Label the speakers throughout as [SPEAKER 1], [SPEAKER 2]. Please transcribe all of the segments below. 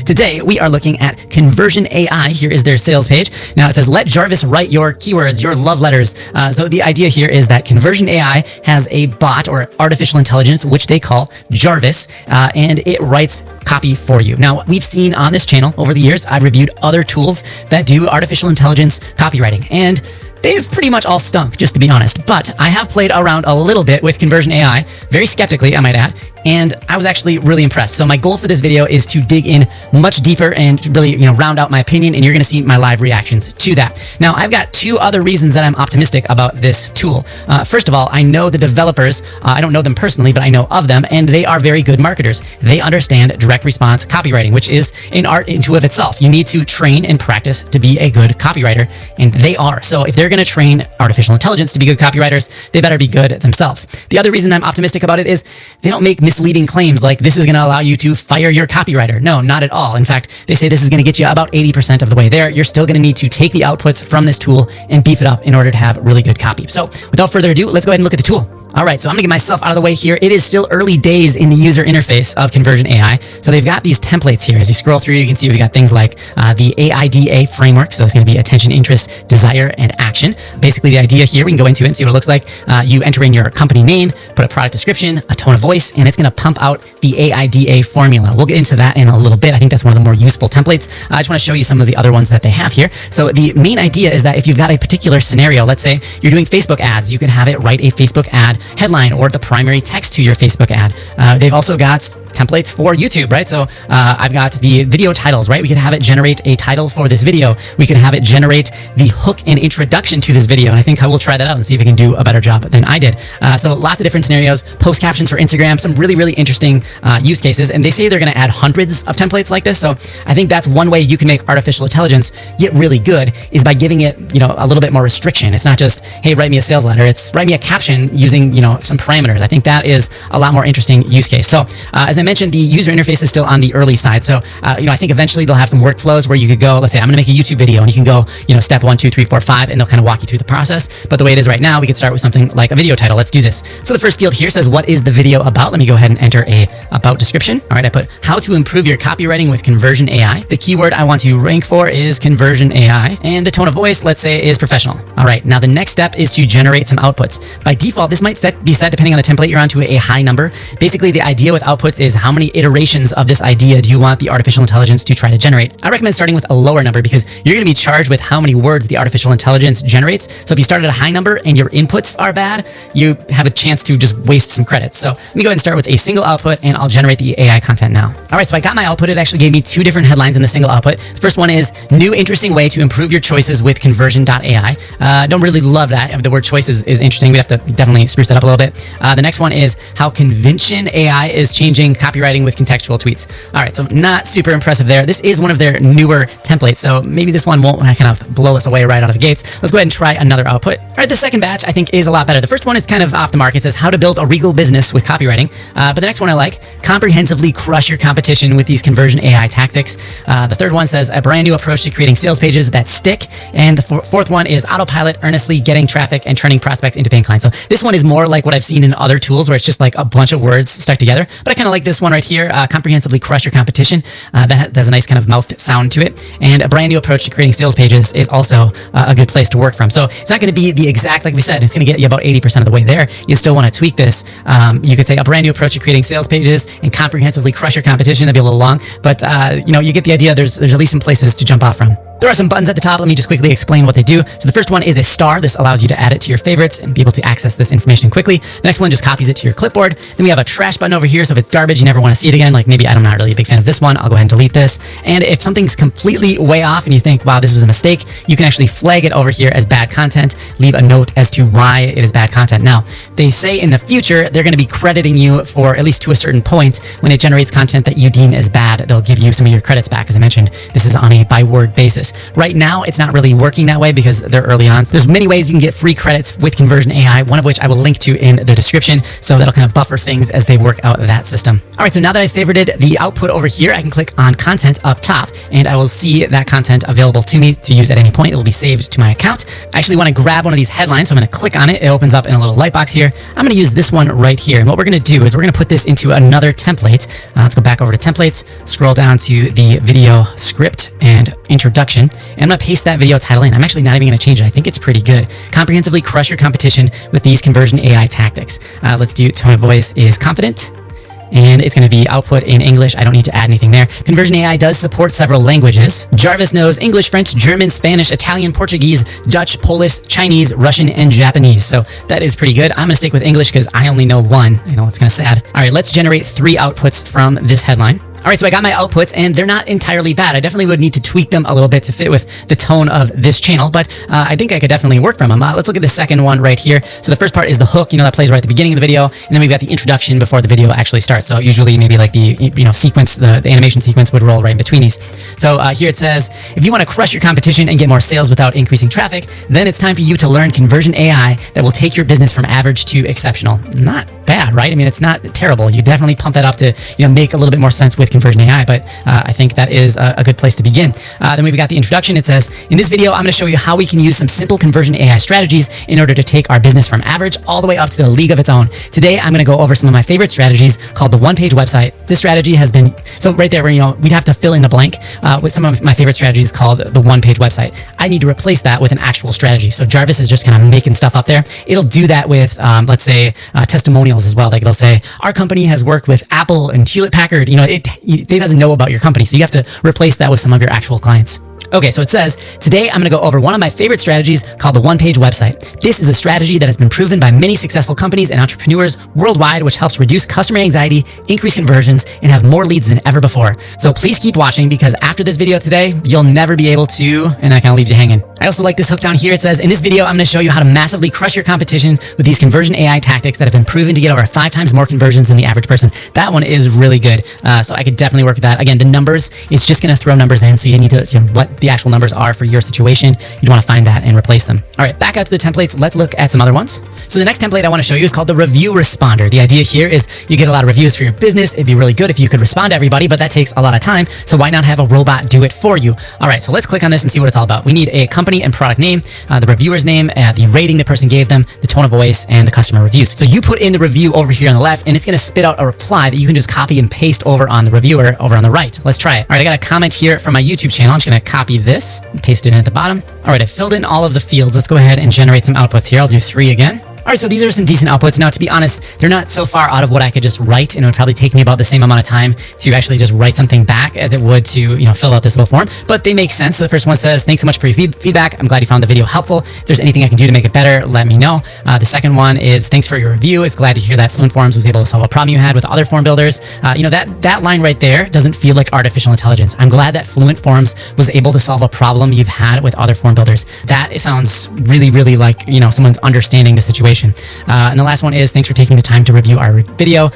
[SPEAKER 1] Today, we are looking at Conversion AI. Here is their sales page. Now it says, let Jarvis write your keywords, your love letters. So the idea here is that Conversion AI has a bot or artificial intelligence, which they call Jarvis, and it writes copy for you. Now, we've seen on this channel over the years, I've reviewed other tools that do artificial intelligence copywriting, and they've pretty much all stunk, just to be honest. But I have played around a little bit with Conversion AI, very skeptically, I might add, and I was actually really impressed. So my goal for this video is to dig in much deeper and really, round out my opinion, and you're going to see my live reactions to that. Now, I've got two other reasons that I'm optimistic about this tool. First of all, I know the developers. I don't know them personally, but I know of them, and they are very good marketers. They understand direct response copywriting, which is an art into of itself. You need to train and practice to be a good copywriter, and they are. So if they're going to train artificial intelligence to be good copywriters, they better be good themselves. The other reason I'm optimistic about it is they don't make misleading claims like this is going to allow you to fire your copywriter. No, not at all. In fact, they say this is going to get you about 80% of the way there. You're still going to need to take the outputs from this tool and beef it up in order to have really good copy. So without further ado, let's go ahead and look at the tool. All right, so I'm gonna get myself out of the way here. It is still early days in the user interface of Conversion AI. So they've got these templates here. As you scroll through, you can see we've got things like the AIDA framework. So it's gonna be attention, interest, desire, and action. Basically, the idea here, we can go into it and see what it looks like. You enter in your company name, put a product description, a tone of voice, and it's gonna pump out the AIDA formula. We'll get into that in a little bit. I think that's one of the more useful templates. I just wanna show you some of the other ones that they have here. So the main idea is that if you've got a particular scenario, let's say you're doing Facebook ads, you can have it write a Facebook ad headline or the primary text to your Facebook ad. They've also got templates for YouTube, right? So I've got the video titles, right? We could have it generate a title for this video. We could have it generate the hook and introduction to this video. And I think I will try that out and see if it can do a better job than I did. So lots of different scenarios, post captions for Instagram, some really, really interesting use cases. And they say they're going to add hundreds of templates like this. So I think that's one way you can make artificial intelligence get really good is by giving it, a little bit more restriction. It's not just, hey, write me a sales letter. It's write me a caption using, some parameters. I think that is a lot more interesting use case. So as I mentioned, the user interface is still on the early side. So, I think eventually they'll have some workflows where you could go, let's say I'm going to make a YouTube video and you can go, step 1, 2, 3, 4, 5, and they'll kind of walk you through the process. But the way it is right now, we could start with something like a video title. Let's do this. So the first field here says, what is the video about? Let me go ahead and enter a about description. All right. I put how to improve your copywriting with Conversion AI. The keyword I want to rank for is Conversion AI, and the tone of voice, let's say, is professional. All right. Now the next step is to generate some outputs. By default, this might be set depending on the template you're on to a high number. Basically, the idea with outputs is how many iterations of this idea do you want the artificial intelligence to try to generate? I recommend starting with a lower number because you're going to be charged with how many words the artificial intelligence generates. So if you start at a high number and your inputs are bad, you have a chance to just waste some credits. So let me go ahead and start with a single output and I'll generate the AI content now. All right, so I got my output. It actually gave me two different headlines in the single output. The first one is new interesting way to improve your choices with Conversion.ai. Don't really love that. The word choice is interesting. We have to definitely spruce that up a little bit. The next one is how Convention AI is changing copywriting with contextual tweets. All right, so not super impressive there. This is one of their newer templates, so maybe this one won't kind of blow us away right out of the gates. Let's go ahead and try another output. All right, the second batch I think is a lot better. The first one is kind of off the mark. It says how to build a regal business with copywriting, but the next one I like, comprehensively crush your competition with these Conversion AI tactics. The third one says a brand new approach to creating sales pages that stick, and the fourth one is autopilot, earnestly getting traffic and turning prospects into paying clients. So this one is more like what I've seen in other tools where it's just like a bunch of words stuck together, but I kind of like this one right here, comprehensively crush your competition. That has a nice kind of mouth sound to it, and a brand new approach to creating sales pages is also a good place to work from. So it's not going to be the exact, like we said, it's going to get you about 80% of the way there. You still want to tweak this. You could say a brand new approach to creating sales pages and comprehensively crush your competition. That'd be a little long, but you get the idea. There's at least some places to jump off from. There are some buttons at the top. Let me just quickly explain what they do. So the first one is a star. This allows you to add it to your favorites and be able to access this information quickly. The next one just copies it to your clipboard. Then we have a trash button over here. So if it's garbage, you never want to see it again. Like maybe I'm not really a big fan of this one. I'll go ahead and delete this. And if something's completely way off and you think, wow, this was a mistake, you can actually flag it over here as bad content, leave a note as to why it is bad content. Now, they say in the future, they're going to be crediting you for at least to a certain point when it generates content that you deem as bad. They'll give you some of your credits back. As I mentioned, this is on a by word basis. this. Right now, it's not really working that way because they're early on. So there's many ways you can get free credits with Conversion AI, one of which I will link to in the description. So that'll kind of buffer things as they work out that system. All right, so now that I favorited the output over here, I can click on content up top and I will see that content available to me to use at any point. It will be saved to my account. I actually want to grab one of these headlines, so I'm going to click on it. It opens up in a little light box here. I'm going to use this one right here. And what we're going to do is we're going to put this into another template. Let's go back over to templates, scroll down to the video script and introduction. And I'm going to paste that video title in. I'm actually not even going to change it. I think it's pretty good. Comprehensively crush your competition with these Conversion AI tactics. Let's do tone of voice is confident. And it's going to be output in English. I don't need to add anything there. Conversion AI does support several languages. Jarvis knows English, French, German, Spanish, Italian, Portuguese, Dutch, Polish, Chinese, Russian, and Japanese. So that is pretty good. I'm going to stick with English because I only know one. I know it's kind of sad. All right, let's generate 3 outputs from this headline. All right, so I got my outputs and they're not entirely bad. I definitely would need to tweak them a little bit to fit with the tone of this channel, but I think I could definitely work from them. Let's look at the second one right here. So the first part is the hook, that plays right at the beginning of the video, and then we've got the introduction before the video actually starts. So usually maybe like the sequence, the animation sequence would roll right in between these. So here it says, if you want to crush your competition and get more sales without increasing traffic, then it's time for you to learn Conversion AI that will take your business from average to exceptional. Not bad, right? I mean, it's not terrible. You definitely pump that up to make a little bit more sense with Conversion AI, but I think that is a good place to begin. Then we've got the introduction. It says, in this video, I'm going to show you how we can use some simple Conversion AI strategies in order to take our business from average all the way up to the league of its own. Today, I'm going to go over some of my favorite strategies called the one-page website. This strategy has been, so right there where, we'd have to fill in the blank with some of my favorite strategies called the one-page website. I need to replace that with an actual strategy. So Jarvis is just kind of making stuff up there. It'll do that with, let's say, testimonials as well. Like it'll say, our company has worked with Apple and Hewlett Packard. It doesn't know about your company. So you have to replace that with some of your actual clients. Okay, so it says, today I'm going to go over one of my favorite strategies called the one-page website. This is a strategy that has been proven by many successful companies and entrepreneurs worldwide, which helps reduce customer anxiety, increase conversions, and have more leads than ever before. So please keep watching because after this video today, you'll never be able to, and that kind of leaves you hanging. I also like this hook down here. It says, in this video, I'm going to show you how to massively crush your competition with these Conversion AI tactics that have been proven to get over 5 times more conversions than the average person. That one is really good. So I could definitely work with that. Again, the numbers, it's just going to throw numbers in. So you need to, what the actual numbers are for your situation. You'd want to find that and replace them. All right, back out to the templates. Let's look at some other ones. So the next template I want to show you is called the review responder. The idea here is you get a lot of reviews for your business. It'd be really good if you could respond to everybody, but that takes a lot of time. So why not have a robot do it for you? All right, so let's click on this and see what it's all about. We need a company and product name, the reviewer's name, the rating the person gave them, the tone of voice, and the customer reviews. So you put in the review over here on the left, and it's going to spit out a reply that you can just copy and paste over on the reviewer over on the right. Let's try it. All right, I got a comment here from my YouTube channel. I'm just going to copy this and paste it in at the bottom. All right, I filled in all of the fields. Let's go ahead and generate some outputs here. I'll do 3 again. All right, so these are some decent outputs. Now, to be honest, they're not so far out of what I could just write, and it would probably take me about the same amount of time to actually just write something back as it would to, fill out this little form, but they make sense. So the first one says, thanks so much for your feedback. I'm glad you found the video helpful. If there's anything I can do to make it better, let me know. The second one is, thanks for your review. It's glad to hear that Fluent Forms was able to solve a problem you had with other form builders. That line right there doesn't feel like artificial intelligence. I'm glad that Fluent Forms was able to solve a problem you've had with other form builders. That sounds really, really like, someone's understanding the situation. And the last one is, thanks for taking the time to review our video.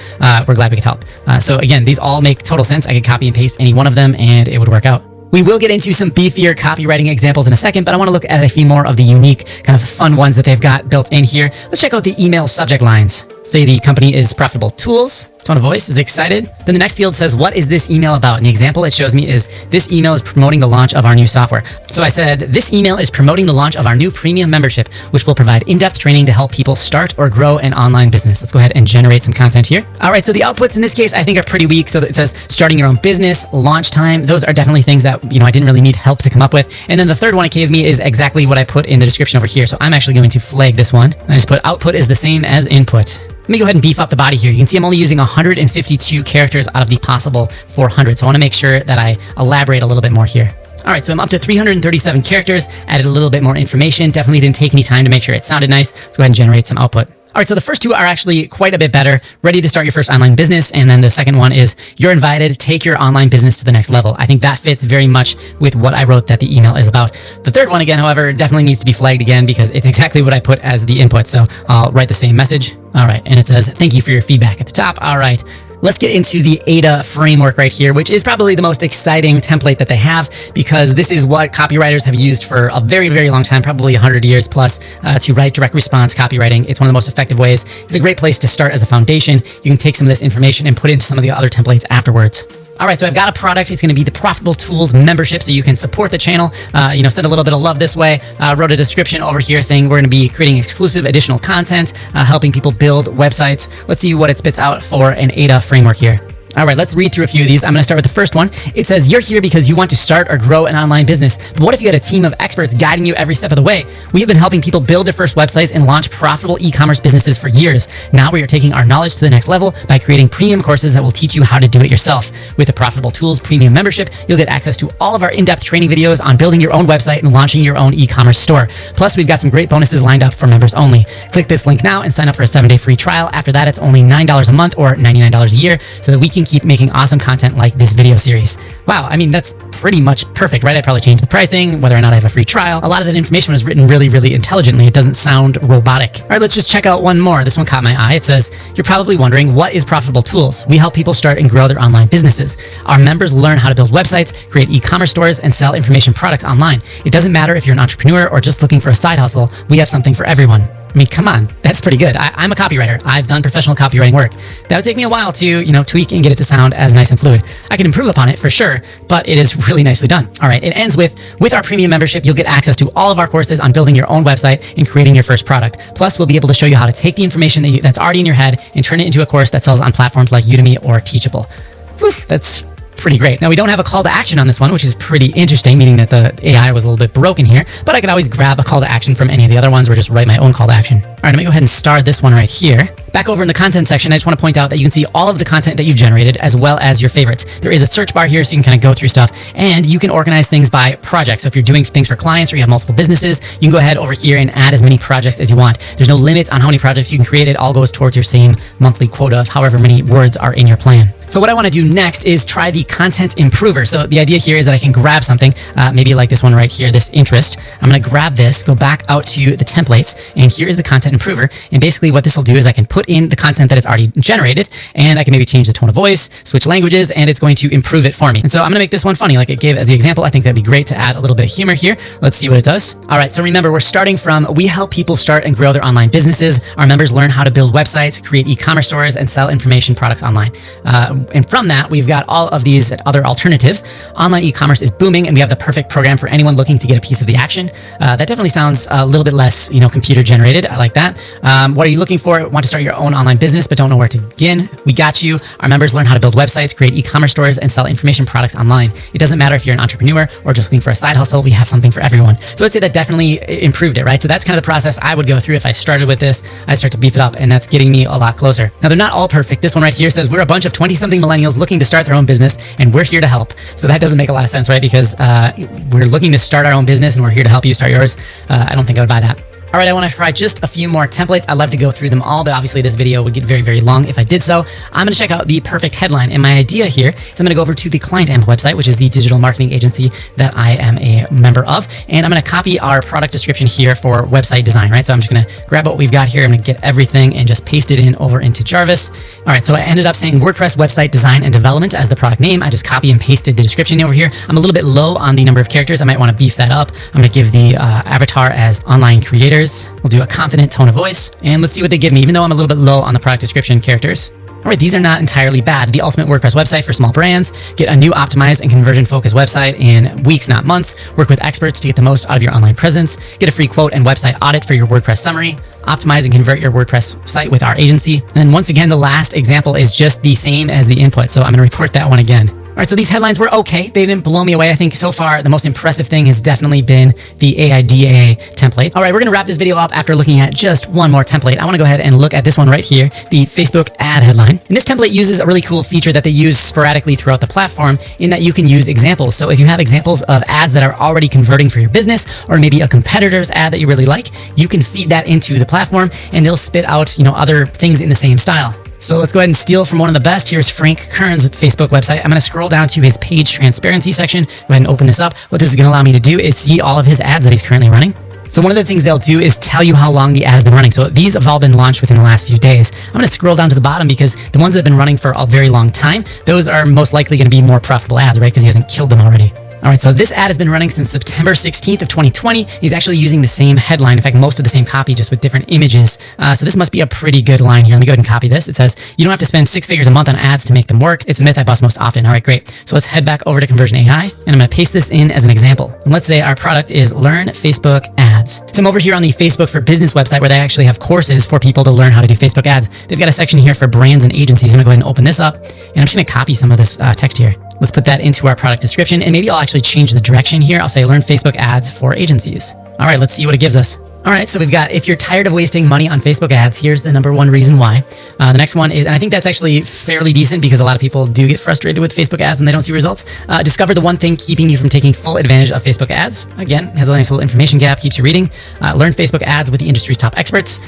[SPEAKER 1] We're glad we could help. So again, these all make total sense. I could copy and paste any one of them and it would work out. We will get into some beefier copywriting examples in a second, but I want to look at a few more of the unique kind of fun ones that they've got built in here. Let's check out the email subject lines. Say the company is Profitable Tools. Tone of voice is excited. Then the next field says, what is this email about? And the example it shows me is, this email is promoting the launch of our new software. So I said, this email is promoting the launch of our new premium membership, which will provide in-depth training to help people start or grow an online business. Let's go ahead and generate some content here. All right, so the outputs in this case, I think are pretty weak. So it says starting your own business, launch time. Those are definitely things that, I didn't really need help to come up with. And then the third one it gave me is exactly what I put in the description over here. So I'm actually going to flag this one. I just put output is the same as input. Let me go ahead and beef up the body here. You can see I'm only using 152 characters out of the possible 400. So I want to make sure that I elaborate a little bit more here. All right, so I'm up to 337 characters, added a little bit more information. Definitely didn't take any time to make sure it sounded nice. Let's go ahead and generate some output. All right, so the first two are actually quite a bit better. Ready to start your first online business. And then the second one is, you're invited, take your online business to the next level. I think that fits very much with what I wrote that the email is about. The third one, again, however, definitely needs to be flagged again because it's exactly what I put as the input. So I'll write the same message. All right, and it says, thank you for your feedback at the top. All right. Let's get into the ADA framework right here, which is probably the most exciting template that they have, because this is what copywriters have used for a very, very long time, probably 100 years plus, to write direct response copywriting. It's one of the most effective ways. It's a great place to start as a foundation. You can take some of this information and put it into some of the other templates afterwards. All right, so I've got a product. It's going to be the Profitable Tools membership, so you can support the channel, send a little bit of love this way. Wrote a description over here saying we're going to be creating exclusive additional content, helping people build websites. Let's see what it spits out for an ADA framework here. All right, let's read through a few of these. I'm going to start with the first one. It says, you're here because you want to start or grow an online business. But what if you had a team of experts guiding you every step of the way? We have been helping people build their first websites and launch profitable e-commerce businesses for years. Now we are taking our knowledge to the next level by creating premium courses that will teach you how to do it yourself. With the Profitable Tools premium membership, you'll get access to all of our in-depth training videos on building your own website and launching your own e-commerce store. Plus, we've got some great bonuses lined up for members only. Click this link now and sign up for a 7-day free trial. After that, it's only $9 a month or $99 a year, so that we can keep making awesome content like this video series. Wow, I mean, that's pretty much perfect, right? I'd probably change the pricing, whether or not I have a free trial. A lot of that information was written really, really intelligently. It doesn't sound robotic. All right, let's just check out one more. This one caught my eye. It says, you're probably wondering, what is Profitable Tools? We help people start and grow their online businesses. Our members learn how to build websites, create e-commerce stores, and sell information products online. It doesn't matter if you're an entrepreneur or just looking for a side hustle. We have something for everyone. I mean, come on, that's pretty good. I'm a copywriter. I've done professional copywriting work. That would take me a while to, tweak and get it to sound as nice and fluid. I can improve upon it for sure, but it is really nicely done. All right, it ends with our premium membership, you'll get access to all of our courses on building your own website and creating your first product. Plus, we'll be able to show you how to take the information that's already in your head and turn it into a course that sells on platforms like Udemy or Teachable. Whew, that's pretty great. Now, we don't have a call to action on this one, which is pretty interesting, meaning that the AI was a little bit broken here, but I could always grab a call to action from any of the other ones or just write my own call to action. All right, I'm gonna go ahead and star this one right here. Back over in the content section, I just want to point out that you can see all of the content that you've generated as well as your favorites. There is a search bar here so you can kind of go through stuff, and you can organize things by project. So if you're doing things for clients or you have multiple businesses, you can go ahead over here and add as many projects as you want. There's no limit on how many projects you can create. It all goes towards your same monthly quota of however many words are in your plan. So what I want to do next is try the content improver. So the idea here is that I can grab something, maybe like this one right here, this interest. I'm going to grab this, go back out to the templates, and here is the content improver. And basically what this will do is I can put in the content that is already generated, and I can maybe change the tone of voice, switch languages, and it's going to improve it for me. And so I'm going to make this one funny like it gave as the example. I think that'd be great to add a little bit of humor here. Let's see what it does. All right, so remember, we're starting from, we help people start and grow their online businesses. Our members learn how to build websites, create e-commerce stores, and sell information products online. And from that, we've got all of these other alternatives. Online e-commerce is booming, and we have the perfect program for anyone looking to get a piece of the action. That definitely sounds a little bit less, computer generated. I like that. What are you looking for? Want to start your own online business, but don't know where to begin? We got you. Our members learn how to build websites, create e-commerce stores, and sell information products online. It doesn't matter if you're an entrepreneur or just looking for a side hustle. We have something for everyone. So I'd say that definitely improved it, right? So that's kind of the process I would go through if I started with this. I start to beef it up, and that's getting me a lot closer. Now, they're not all perfect. This one right here says, we're a bunch of 20-something millennials looking to start their own business, and we're here to help. So that doesn't make a lot of sense, right? Because we're looking to start our own business, and we're here to help you start yours. I don't think I would buy that. All right, I want to try just a few more templates. I'd love to go through them all, but obviously this video would get very, very long if I did so. I'm going to check out the perfect headline. And my idea here is I'm going to go over to the Client Amp website, which is the digital marketing agency that I am a member of. And I'm going to copy our product description here for website design, right? So I'm just going to grab what we've got here. I'm going to get everything and just paste it in over into Jarvis. All right, so I ended up saying WordPress website design and development as the product name. I just copy and pasted the description over here. I'm a little bit low on the number of characters. I might want to beef that up. I'm going to give the avatar as online creators. We'll do a confident tone of voice, and let's see what they give me, even though I'm a little bit low on the product description characters. All right, these are not entirely bad. The ultimate WordPress website for small brands. Get a new optimized and conversion-focused website in weeks, not months. Work with experts to get the most out of your online presence. Get a free quote and website audit for your WordPress summary. Optimize and convert your WordPress site with our agency. And then once again, the last example is just the same as the input, so I'm going to report that one again. All right, so these headlines were okay. They didn't blow me away. I think so far the most impressive thing has definitely been the AIDA template. All right, we're gonna wrap this video up after looking at just one more template. I wanna go ahead and look at this one right here, the Facebook ad headline. And this template uses a really cool feature that they use sporadically throughout the platform in that you can use examples. So if you have examples of ads that are already converting for your business, or maybe a competitor's ad that you really like, you can feed that into the platform and they'll spit out, other things in the same style. So let's go ahead and steal from one of the best. Here's Frank Kern's Facebook website. I'm going to scroll down to his page transparency section. Go ahead and open this up. What this is going to allow me to do is see all of his ads that he's currently running. So one of the things they'll do is tell you how long the ad has been running. So these have all been launched within the last few days. I'm going to scroll down to the bottom because the ones that have been running for a very long time, those are most likely going to be more profitable ads, right? Because he hasn't killed them already. All right, so this ad has been running since September 16th of 2020. He's actually using the same headline. In fact, most of the same copy, just with different images. So this must be a pretty good line here. Let me go ahead and copy this. It says, you don't have to spend 6 figures a month on ads to make them work. It's the myth I bust most often. All right, great. So let's head back over to Conversion AI, and I'm going to paste this in as an example. And let's say our product is Learn Facebook Ads. So I'm over here on the Facebook for Business website where they actually have courses for people to learn how to do Facebook ads. They've got a section here for brands and agencies. I'm going to go ahead and open this up, and I'm just going to copy some of this text here. Let's put that into our product description, and maybe I'll actually change the direction here. I'll say learn Facebook ads for agencies. All right, let's see what it gives us. All right, so we've got, if you're tired of wasting money on Facebook ads, here's the number one reason why. The next one is, and I think that's actually fairly decent because a lot of people do get frustrated with Facebook ads and they don't see results. Discover the one thing keeping you from taking full advantage of Facebook ads. Again, has a nice little information gap, keeps you reading. Learn Facebook ads with the industry's top experts.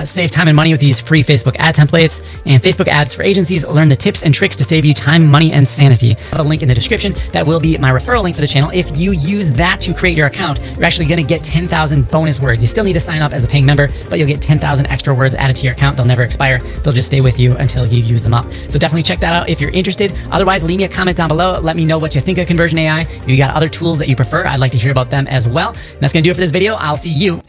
[SPEAKER 1] Save time and money with these free Facebook ad templates. And Facebook ads for agencies, learn the tips and tricks to save you time, money, and sanity. I'll have a link in the description. That will be my referral link for the channel. If you use that to create your account, you're actually going to get 10,000 bonus words. You still need to sign up as a paying member, but you'll get 10,000 extra words added to your account. They'll never expire. They'll just stay with you until you use them up. So definitely check that out if you're interested. Otherwise, leave me a comment down below. Let me know what you think of Conversion AI. If you got other tools that you prefer, I'd like to hear about them as well. And that's going to do it for this video. I'll see you